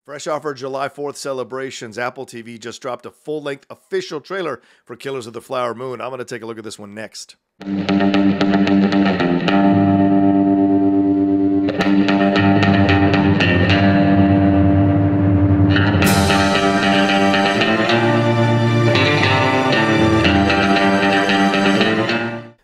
Fresh off our July 4th celebrations, Apple TV just dropped a full-length official trailer for Killers of the Flower Moon. I'm going to take a look at this one next.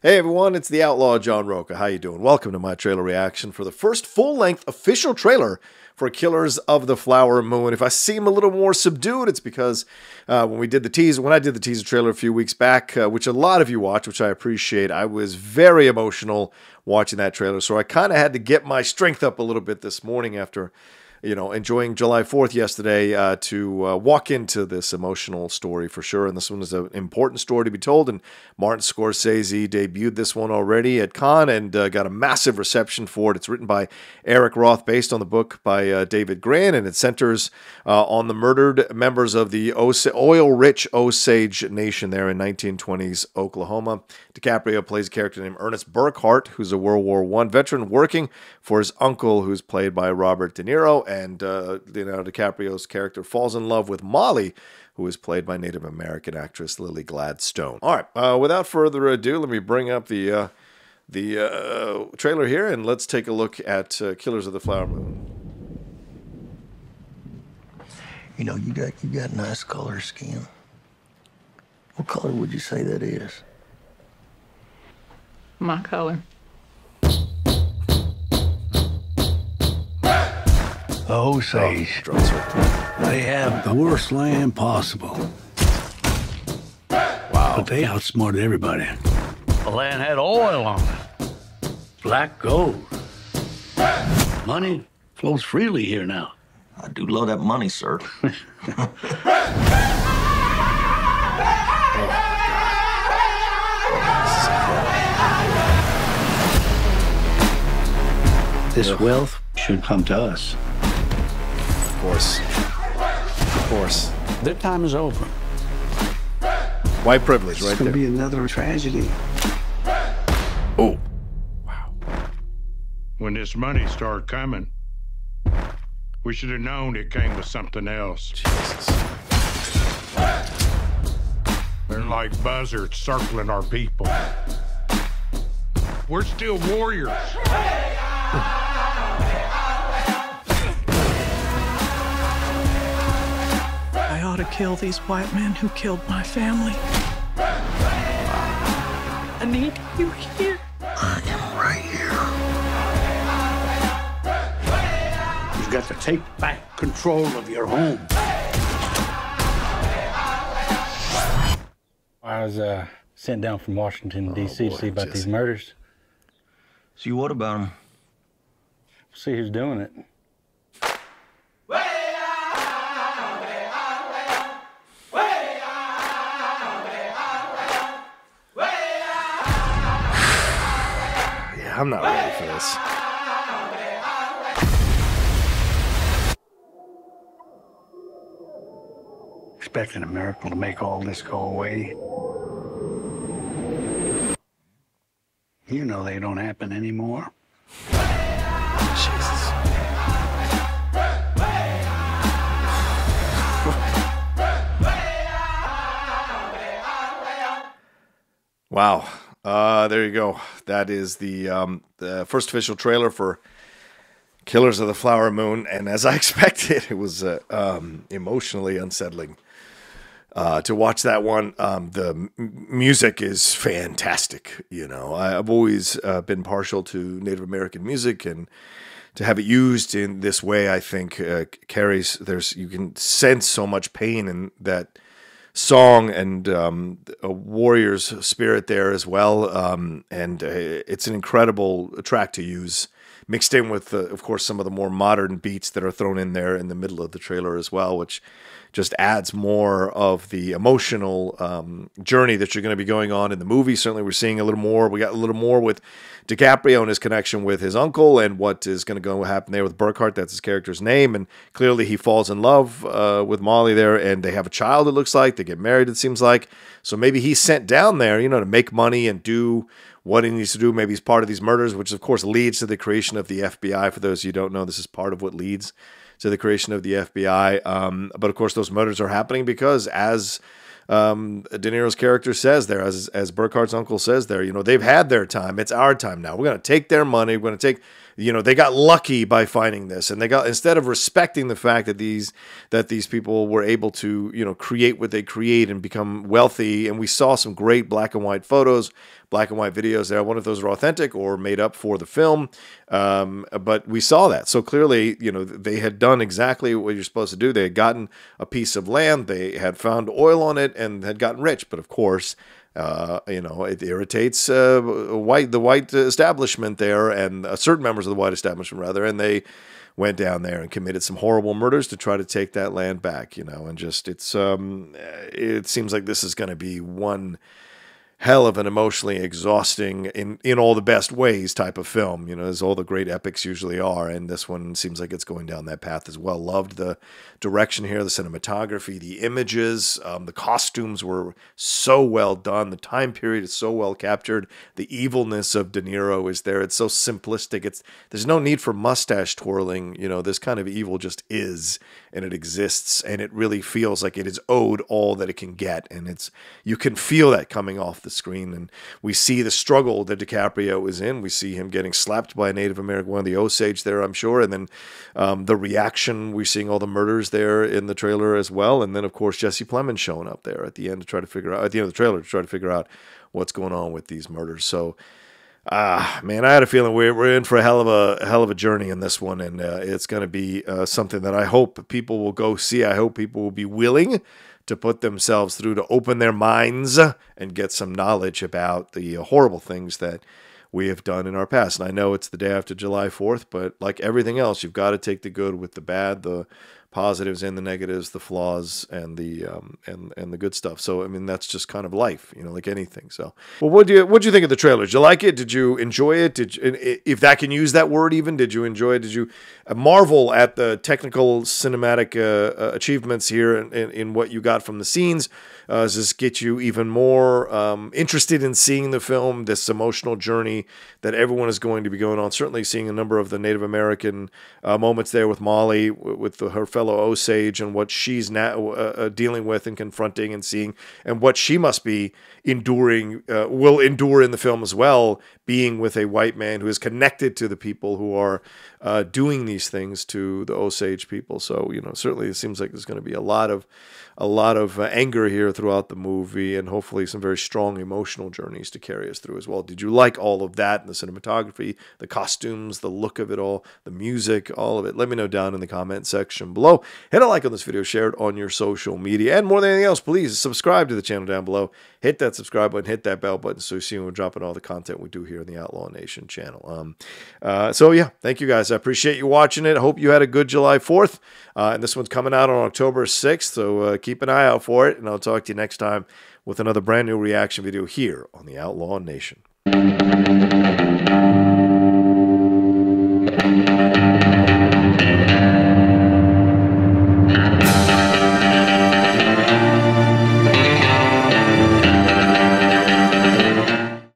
Hey everyone, it's the Outlaw John Rocha. How you doing? Welcome to my trailer reaction for the first full-length official trailer for Killers of the Flower Moon. If I seem a little more subdued, it's because when I did the teaser trailer a few weeks back, which a lot of you watched, which I appreciate, I was very emotional watching that trailer. So I kind of had to get my strength up a little bit this morning after, enjoying July 4th yesterday to walk into this emotional story for sure. And this one is an important story to be told. And Martin Scorsese debuted this one already at Cannes and got a massive reception for it. It's written by Eric Roth, based on the book by David Grann, and it centers on the murdered members of the oil-rich Osage Nation there in 1920s Oklahoma. DiCaprio plays a character named Ernest Burkhart, who's a World War I veteran working for his uncle, who's played by Robert De Niro. And Leonardo DiCaprio's character falls in love with Molly, who is played by Native American actress Lily Gladstone. All right, without further ado, let me bring up the trailer here, and let's take a look at Killers of the Flower Moon. You know, you got nice color skin. What color would you say that is? My color. Osage. They have the worst land possible. Wow. But they outsmarted everybody. The land had oil on it. Black gold. Money flows freely here now. I do love that money, sir. This wealth should come to us. Of course. Their time is over. White privilege right It's there. gonna be another tragedy. Oh, wow. When this money started coming, we should have known it came with something else. Jesus. They're like buzzards circling our people. We're still warriors. I ought to kill these white men who killed my family. I need you here. I am right here. You've got to take back control of your home. I was sent down from Washington, D.C. to see about these murders. See, what about them? See who's doing it. Yeah, I'm not ready for this. Expecting a miracle to make all this go away. You know they don't happen anymore. Jesus. Wow. There you go. That is the first official trailer for Killers of the Flower Moon, and as I expected, it was emotionally unsettling to watch that one. The music is fantastic. I've always been partial to Native American music, and to have it used in this way, I think carries. You can sense so much pain in that song, and a warrior's spirit there as well. And it's an incredible track to use, mixed in with, of course, some of the more modern beats that are thrown in there in the middle of the trailer as well, which just adds more of the emotional journey that you're going to be going on in the movie. Certainly we're seeing a little more. We got a little more with DiCaprio and his connection with his uncle, and what is going to go happen there with Burkhart. That's his character's name. And clearly he falls in love with Molly there, and they have a child, it looks like. They get married, it seems like. So maybe he's sent down there, to make money and do what he needs to do. Maybe he's part of these murders, which of course leads to the creation of the FBI. For those of you who don't know, this is part of what leads to the creation of the FBI. But of course, those murders are happening because, as De Niro's character says there, as Burkhart's uncle says there, they've had their time. It's our time now. We're going to take their money. We're going to take, they got lucky by finding this, and instead of respecting the fact that these people were able to, create what they create and become wealthy. And we saw some great black and white photos, black and white videos there. I wonder if those were authentic or made up for the film. But we saw that. So clearly, they had done exactly what you're supposed to do. They had gotten a piece of land. They had found oil on it and had gotten rich. But of course, it irritates the white establishment there, and certain members of the white establishment, rather, and they went down there and committed some horrible murders to try to take that land back, and just it seems like this is going to be one hell of an emotionally exhausting, in all the best ways, type of film, as all the great epics usually are, and this one seems like it's going down that path as well. Loved the direction here, the cinematography, the images, the costumes were so well done, the time period is so well captured, the evilness of De Niro is there, it's so simplistic, there's no need for mustache twirling, this kind of evil just is, and it exists, and it really feels like it is owed all that it can get, and you can feel that coming off the screen, and we see the struggle that DiCaprio is in. We see him getting slapped by a Native American, one of the Osage there, I'm sure, and then the reaction, we're seeing all the murders there in the trailer as well, and then of course Jesse Plemons showing up there at the end to try to figure out, at the end of the trailer, to try to figure out what's going on with these murders. So man, I had a feeling we're in for a hell of a journey in this one, and it's going to be something that I hope people will go see. I hope people will be willing to put themselves through, to open their minds and get some knowledge about the horrible things that we have done in our past. And I know it's the day after July 4th, but like everything else, you've got to take the good with the bad, the positives and the negatives, the flaws and the good stuff. So I mean, that's just kind of life, like anything. So, well, what'd you think of the trailer? Did you like it? Did you enjoy it? If that can use that word, even, did you enjoy it? Did you marvel at the technical cinematic achievements here in what you got from the scenes? Does this get you even more interested in seeing the film, this emotional journey that everyone is going to be going on? Certainly seeing a number of the Native American moments there with Molly, with her fellow Osage, and what she's now dealing with and confronting and seeing, and what she must be enduring, will endure in the film as well, being with a white man who is connected to the people who are doing these things to the Osage people. So, certainly it seems like there's going to be a lot of anger here throughout the movie, and hopefully some very strong emotional journeys to carry us through as well. Did you like all of that? The cinematography, the costumes, the look of it all, the music, all of it? Let me know down in the comment section below. Hit a like on this video, share it on your social media, and more than anything else, please subscribe to the channel down below. Hit that subscribe button, hit that bell button, so you see when we're dropping all the content we do here in the Outlaw Nation channel. So yeah, thank you guys. I appreciate you watching it. I hope you had a good July 4th. And this one's coming out on October 6th, so keep an eye out for it, and I'll talk to you next time with another brand new reaction video here on the Outlaw Nation.